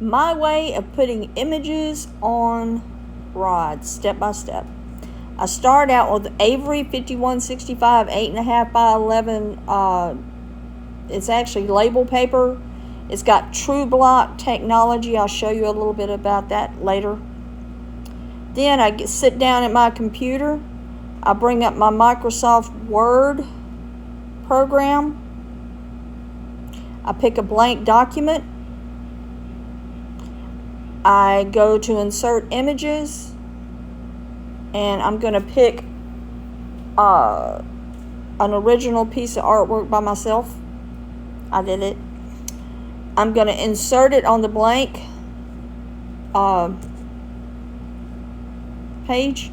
my way of putting images on rods, step by step. I start out with Avery 5165 8.5 by 11. It's actually label paper. It's got True Block technology. I'll show you a little bit about that later. Then I sit down at my computer. I bring up my Microsoft Word program. I pick a blank document. I go to insert images, and I'm going to pick an original piece of artwork by myself. I did it. I'm going to insert it on the blank page.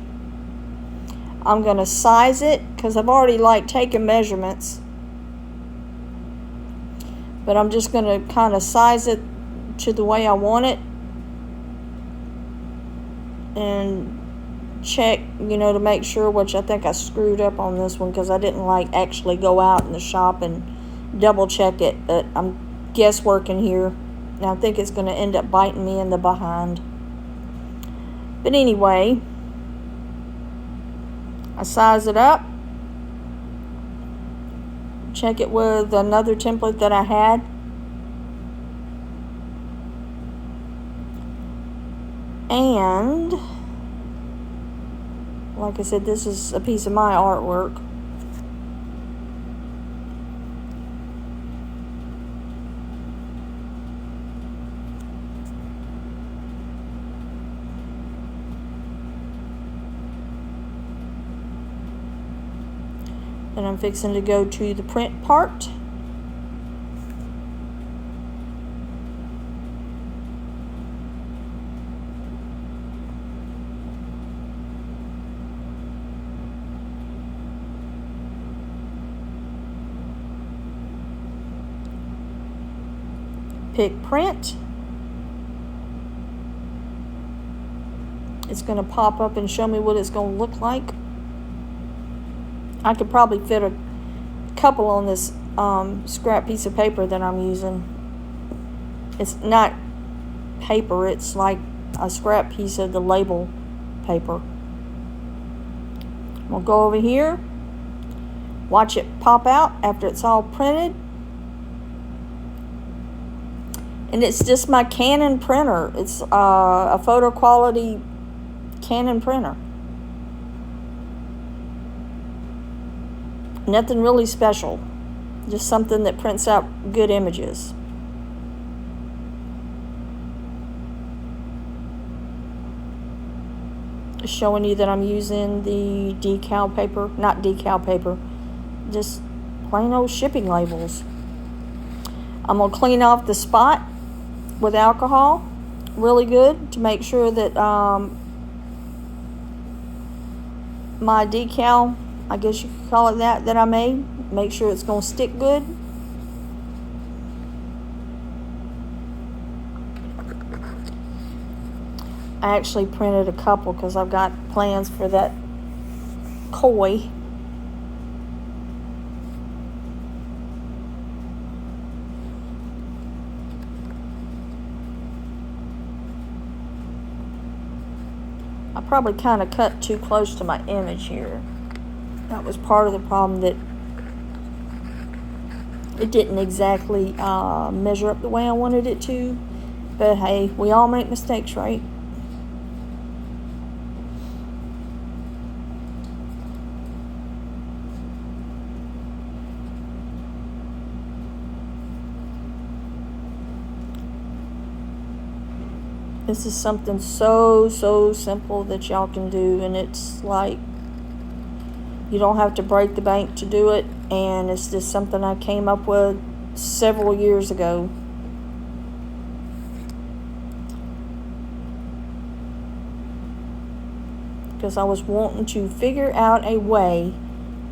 I'm going to size it because I've already taken measurements, but I'm just going to kind of size it to the way I want it and check, to make sure, which I think I screwed up on this one because I didn't actually go out in the shop and double check it, but I'm guessworking here, and I think it's going to end up biting me in the behind. But anyway, I size it up, check it with another template that I had, and like I said, this is a piece of my artwork. And I'm fixing to go to the print part. Pick print. It's going to pop up and show me what it's going to look like. I could probably fit a couple on this scrap piece of paper that I'm using. It's not paper, it's like a scrap piece of the label paper. We'll go over here, watch it pop out after it's all printed. And it's just my Canon printer. It's a photo quality Canon printer. Nothing really special, just something that prints out good images. Showing you that I'm using the decal paper, not decal paper, just plain old shipping labels. I'm going to clean off the spot with alcohol really good to make sure that my decal, I guess you could call it that I made, make sure it's going to stick good. I actually printed a couple because I've got plans for that koi. I probably kind of cut too close to my image here. That was part of the problem, that it didn't exactly measure up the way I wanted it to. But hey, we all make mistakes, right? This is something so simple that y'all can do, and it's like you don't have to break the bank to do it, and it's just something I came up with several years ago. Because I was wanting to figure out a way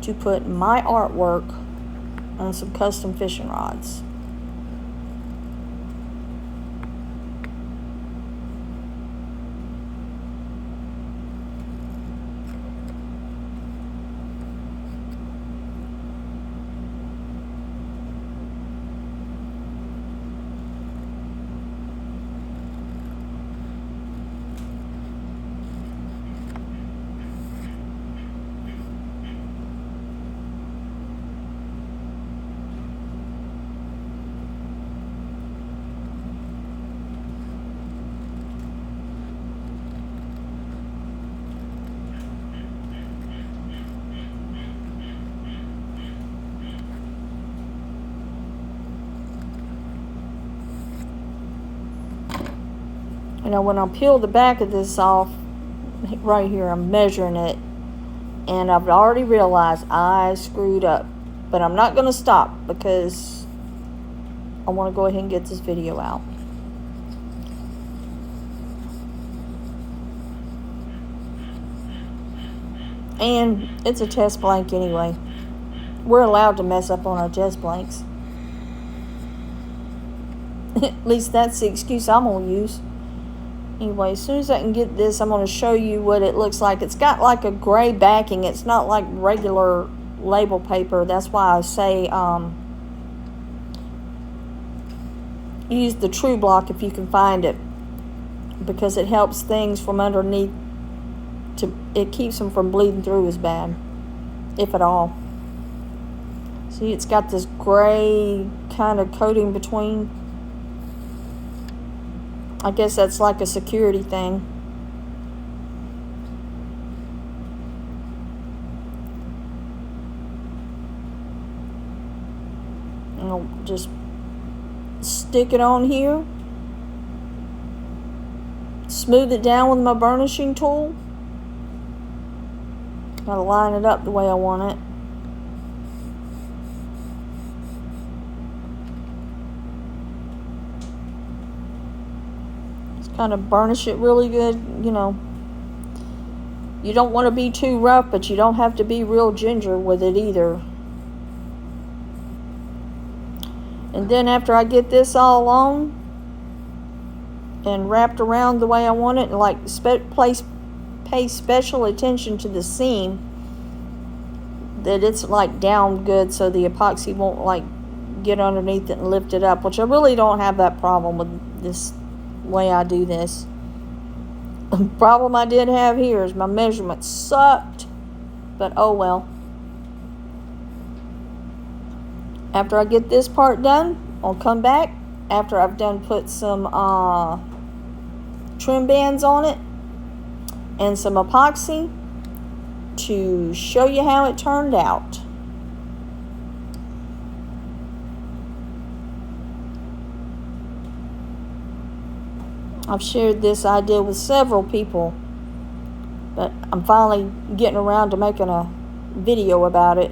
to put my artwork on some custom fishing rods. You know, when I peel the back of this off, right here, I'm measuring it, and I've already realized I screwed up. But I'm not going to stop because I want to go ahead and get this video out. And it's a test blank anyway. We're allowed to mess up on our test blanks. At least that's the excuse I'm going to use. Anyway, as soon as I can get this, I'm going to show you what it looks like. It's got like a gray backing. It's not like regular label paper. That's why I say use the True Block if you can find it, because it helps things from underneath. It keeps them from bleeding through as bad, if at all. See, it's got this gray kind of coating between. I guess that's like a security thing. And I'll just stick it on here. Smooth it down with my burnishing tool. Gotta line it up the way I want it. Kind of burnish it really good, you know. You don't want to be too rough, but you don't have to be real ginger with it either. And then after I get this all on and wrapped around the way I want it, and like pay special attention to the seam, that it's like down good so the epoxy won't like get underneath it and lift it up, which I really don't have that problem with this way I do this. The problem I did have here is my measurements sucked, but oh well. After I get this part done, I'll come back after I've done put some trim bands on it and some epoxy to show you how it turned out. I've shared this idea with several people, but I'm finally getting around to making a video about it.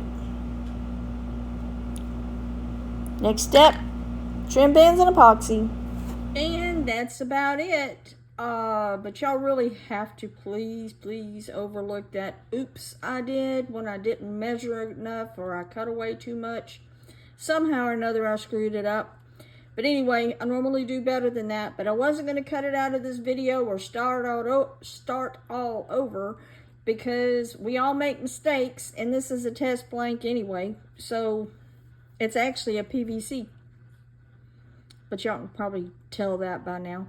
Next step, trim bands and epoxy. And that's about it. But y'all really have to please overlook that oops I did when I didn't measure enough or I cut away too much. Somehow or another I screwed it up. But anyway, I normally do better than that, but I wasn't going to cut it out of this video or start all over, because we all make mistakes, and this is a test blank anyway, so it's actually a PVC. But y'all can probably tell that by now.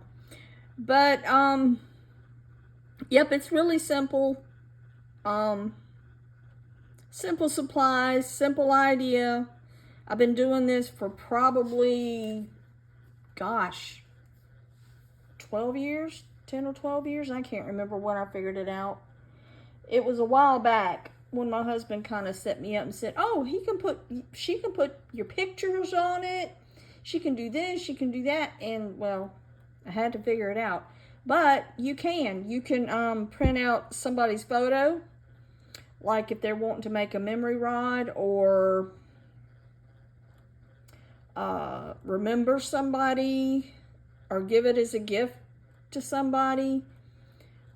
But, yep, it's really simple. Simple supplies, simple idea. I've been doing this for probably, gosh, 12 years, 10 or 12 years. I can't remember when I figured it out. It was a while back when my husband kind of set me up and said, oh, she can put your pictures on it. She can do this, she can do that. And well, I had to figure it out. But you can print out somebody's photo, like if they're wanting to make a memory rod or remember somebody or give it as a gift to somebody.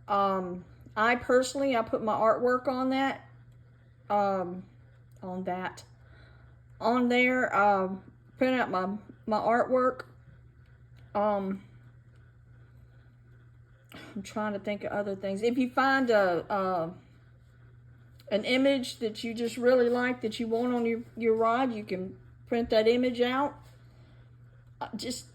I personally, I put my artwork on that, on there, print out my artwork. I'm trying to think of other things. If you find an image that you just really like that you want on your rod, you can print that image out. Just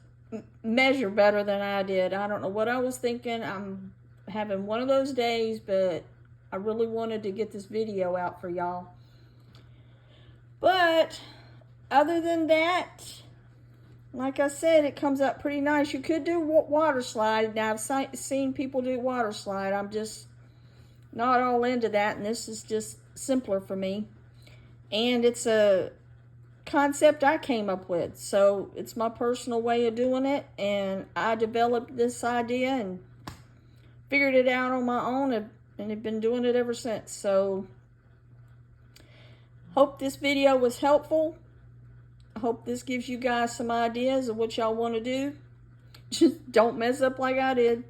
measure better than I did. I don't know what I was thinking. I'm having one of those days, but I really wanted to get this video out for y'all. But other than that, like I said, it comes out pretty nice. You could do water slide. Now, I've seen people do water slide. I'm just not all into that, and this is just simpler for me. And it's a concept I came up with. So it's my personal way of doing it, and I developed this idea and figured it out on my own, and have been doing it ever since. So hope this video was helpful. I hope this gives you guys some ideas of what y'all want to do. Just don't mess up like I did.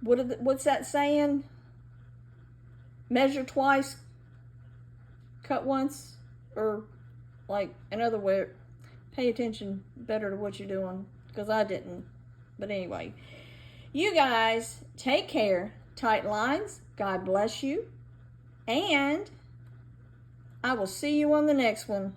What's that saying? Measure twice, cut once, or like another way. Pay attention better to what you're doing, because I didn't. But anyway, you guys take care. Tight lines. God bless you. And I will see you on the next one.